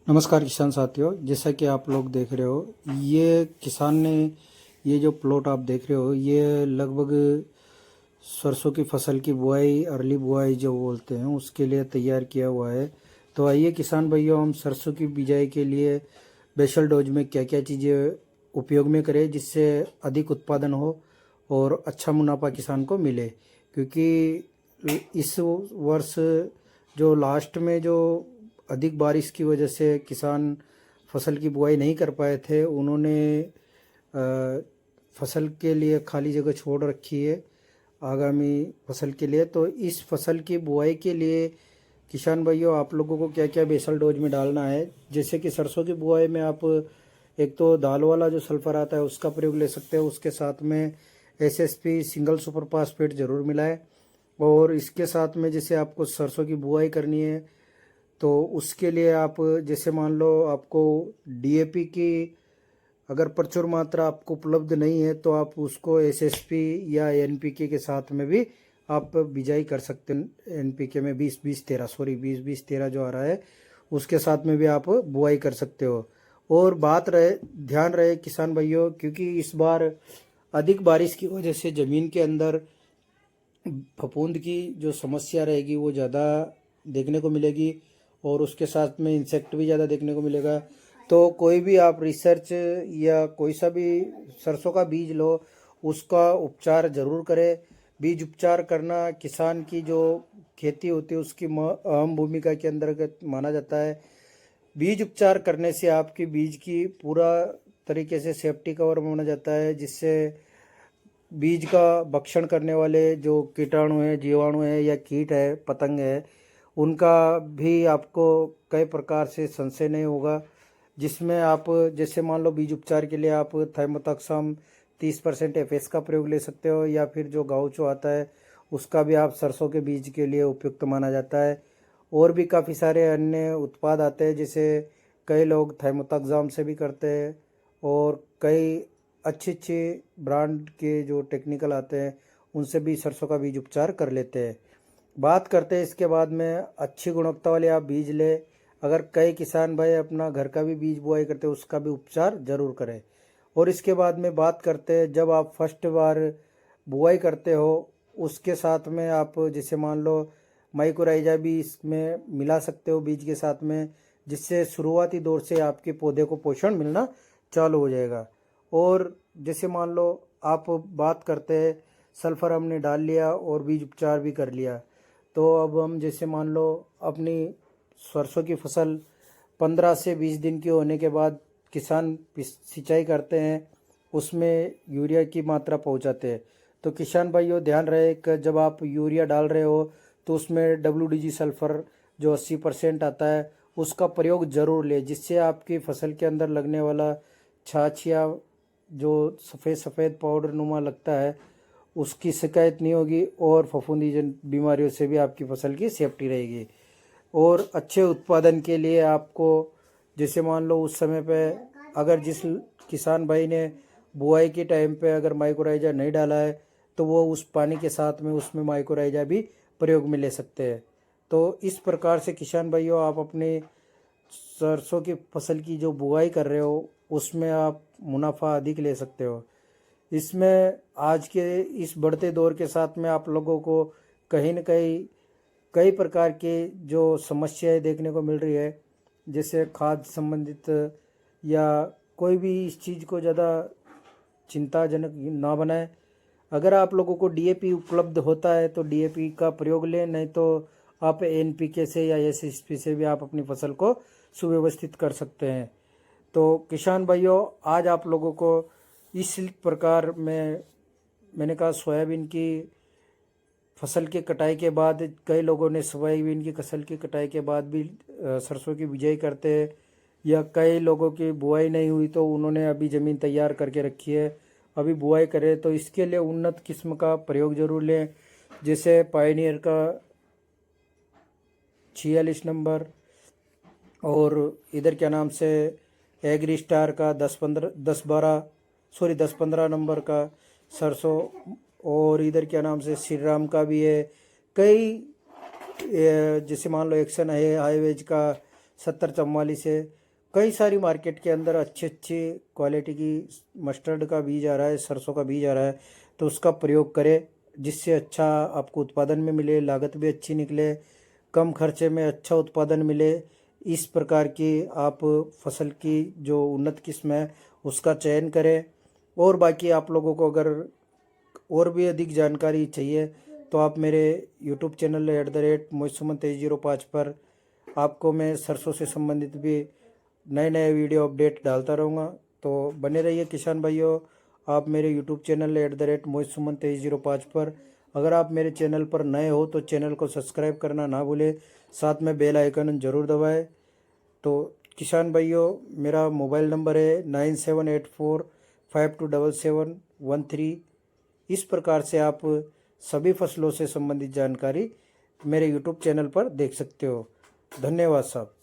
नमस्कार किसान साथियों, जैसा कि आप लोग देख रहे हो, ये किसान ने ये जो प्लॉट आप देख रहे हो, ये लगभग सरसों की फसल की बुआई, अर्ली बुआई जो बोलते हैं, उसके लिए तैयार किया हुआ है। तो आइए किसान भाइयों, हम सरसों की बिजाई के लिए बेसल डोज में क्या क्या चीज़ें उपयोग में करें जिससे अधिक उत्पादन हो और अच्छा मुनाफा किसान को मिले। क्योंकि इस वर्ष जो लास्ट में जो अधिक बारिश की वजह से किसान फसल की बुआई नहीं कर पाए थे, उन्होंने फसल के लिए खाली जगह छोड़ रखी है आगामी फसल के लिए। तो इस फसल की बुआई के लिए किसान भाइयों, आप लोगों को क्या क्या बेसल डोज में डालना है। जैसे कि सरसों की बुआई में आप एक तो दाल वाला जो सल्फर आता है उसका प्रयोग ले सकते हो, उसके साथ में एसएसपी सिंगल सुपर फास्फेट जरूर मिलाएं। और इसके साथ में जैसे आपको सरसों की बुआई करनी है तो उसके लिए आप जैसे मान लो आपको डीएपी की अगर प्रचुर मात्रा आपको उपलब्ध नहीं है तो आप उसको एसएसपी या एनपीके के साथ में भी आप बिजाई कर सकते हैं। एनपीके में 20-20-13, सॉरी 20-20-13 जो आ रहा है उसके साथ में भी आप बुआई कर सकते हो। और बात रहे, ध्यान रहे किसान भाइयों, क्योंकि इस बार अधिक बारिश की वजह से ज़मीन के अंदर फफूंद की जो समस्या रहेगी वो ज़्यादा देखने को मिलेगी और उसके साथ में इंसेक्ट भी ज़्यादा देखने को मिलेगा। तो कोई भी आप रिसर्च या कोई सा भी सरसों का बीज लो, उसका उपचार ज़रूर करें। बीज उपचार करना किसान की जो खेती होती है उसकी अहम भूमिका के अंतर्गत माना जाता है। बीज उपचार करने से आपकी बीज की पूरा तरीके से सेफ्टी कवर माना जाता है, जिससे बीज का भक्षण करने वाले जो कीटाणु हैं, जीवाणु हैं या कीट है, पतंग है, उनका भी आपको कई प्रकार से संशय नहीं होगा। जिसमें आप जैसे मान लो बीज उपचार के लिए आप थाइमोथक्सम 30% एफएस का प्रयोग ले सकते हो, या फिर जो गाउचो आता है उसका भी आप सरसों के बीज के लिए उपयुक्त माना जाता है। और भी काफ़ी सारे अन्य उत्पाद आते हैं, जैसे कई लोग थाइमोथक्साम से भी करते हैं और कई अच्छे अच्छे ब्रांड के जो टेक्निकल आते हैं उनसे भी सरसों का बीज उपचार कर लेते हैं। बात करते हैं इसके बाद में अच्छी गुणवत्ता वाले आप बीज ले। अगर कई किसान भाई अपना घर का भी बीज बुआई करते हैं उसका भी उपचार जरूर करें। और इसके बाद में बात करते हैं, जब आप फर्स्ट बार बुआई करते हो उसके साथ में आप जैसे मान लो माइकोराइजा भी इसमें मिला सकते हो बीज के साथ में, जिससे शुरुआती दौर से आपके पौधे को पोषण मिलना चालू हो जाएगा। और जैसे मान लो आप बात करते हैं, सल्फर हमने डाल लिया और बीज उपचार भी कर लिया, तो अब हम जैसे मान लो अपनी सरसों की फसल 15 से 20 दिन की होने के बाद किसान सिंचाई करते हैं, उसमें यूरिया की मात्रा पहुंचाते हैं। तो किसान भाइयों ध्यान रहे कि जब आप यूरिया डाल रहे हो तो उसमें WDG सल्फर जो 80% आता है उसका प्रयोग जरूर ले, जिससे आपकी फसल के अंदर लगने वाला छाछ या जो सफ़ेद सफ़ेद पाउडर नुमा लगता है उसकी शिकायत नहीं होगी और फफूंदी जन बीमारियों से भी आपकी फसल की सेफ्टी रहेगी। और अच्छे उत्पादन के लिए आपको जैसे मान लो उस समय पे अगर जिस किसान भाई ने बुआई के टाइम पे अगर माइक्रोराइजा नहीं डाला है तो वो उस पानी के साथ में उसमें माइक्रोराइजा भी प्रयोग में ले सकते हैं। तो इस प्रकार से किसान भाइयों, आप अपने सरसों की फसल की जो बुआई कर रहे हो उसमें आप मुनाफा अधिक ले सकते हो। इसमें आज के इस बढ़ते दौर के साथ में आप लोगों को कहीं न कहीं कई प्रकार के जो समस्याएं देखने को मिल रही है, जैसे खाद्य संबंधित, या कोई भी इस चीज़ को ज़्यादा चिंताजनक ना बनाए। अगर आप लोगों को डीएपी उपलब्ध होता है तो डीएपी का प्रयोग लें, नहीं तो आप एनपीके से या एसएसपी से भी आप अपनी फसल को सुव्यवस्थित कर सकते हैं। तो किसान भाइयों, आज आप लोगों को इस प्रकार में मैंने कहा सोयाबीन की फसल की कटाई के बाद कई लोगों ने सोयाबीन की फसल की कटाई के बाद भी सरसों की बिजाई करते हैं, या कई लोगों की बुआई नहीं हुई तो उन्होंने अभी ज़मीन तैयार करके रखी है, अभी बुआई करें, तो इसके लिए उन्नत किस्म का प्रयोग जरूर लें। जैसे पायनियर का 46 नंबर, और इधर क्या नाम से एग्री स्टार का 10-15 नंबर का सरसों, और इधर क्या नाम से श्री राम का भी है। कई जैसे मान लो एक्शन है हाईवेज का 7044 है। कई सारी मार्केट के अंदर अच्छी अच्छी क्वालिटी की मस्टर्ड का बीज आ रहा है, सरसों का बीज आ रहा है, तो उसका प्रयोग करें जिससे अच्छा आपको उत्पादन में मिले, लागत भी अच्छी निकले, कम खर्चे में अच्छा उत्पादन मिले। इस प्रकार की आप फसल की जो उन्नत किस्म है उसका चयन करें। और बाकी आप लोगों को अगर और भी अधिक जानकारी चाहिए तो आप मेरे यूट्यूब चैनल @mohiत-सुमंत105 पर आपको मैं सरसों से संबंधित भी नए नए वीडियो अपडेट डालता रहूँगा। तो बने रहिए किसान भाइयों आप मेरे यूट्यूब चैनल @mohiत-सुमंत105 पर। अगर आप मेरे चैनल पर नए हो तो चैनल को सब्सक्राइब करना ना भूलें, साथ में बेल आइकन ज़रूर दबाएं। तो किसान भाइयों मेरा मोबाइल नंबर है 9784527713। इस प्रकार से आप सभी फसलों से संबंधित जानकारी मेरे यूट्यूब चैनल पर देख सकते हो। धन्यवाद साहब।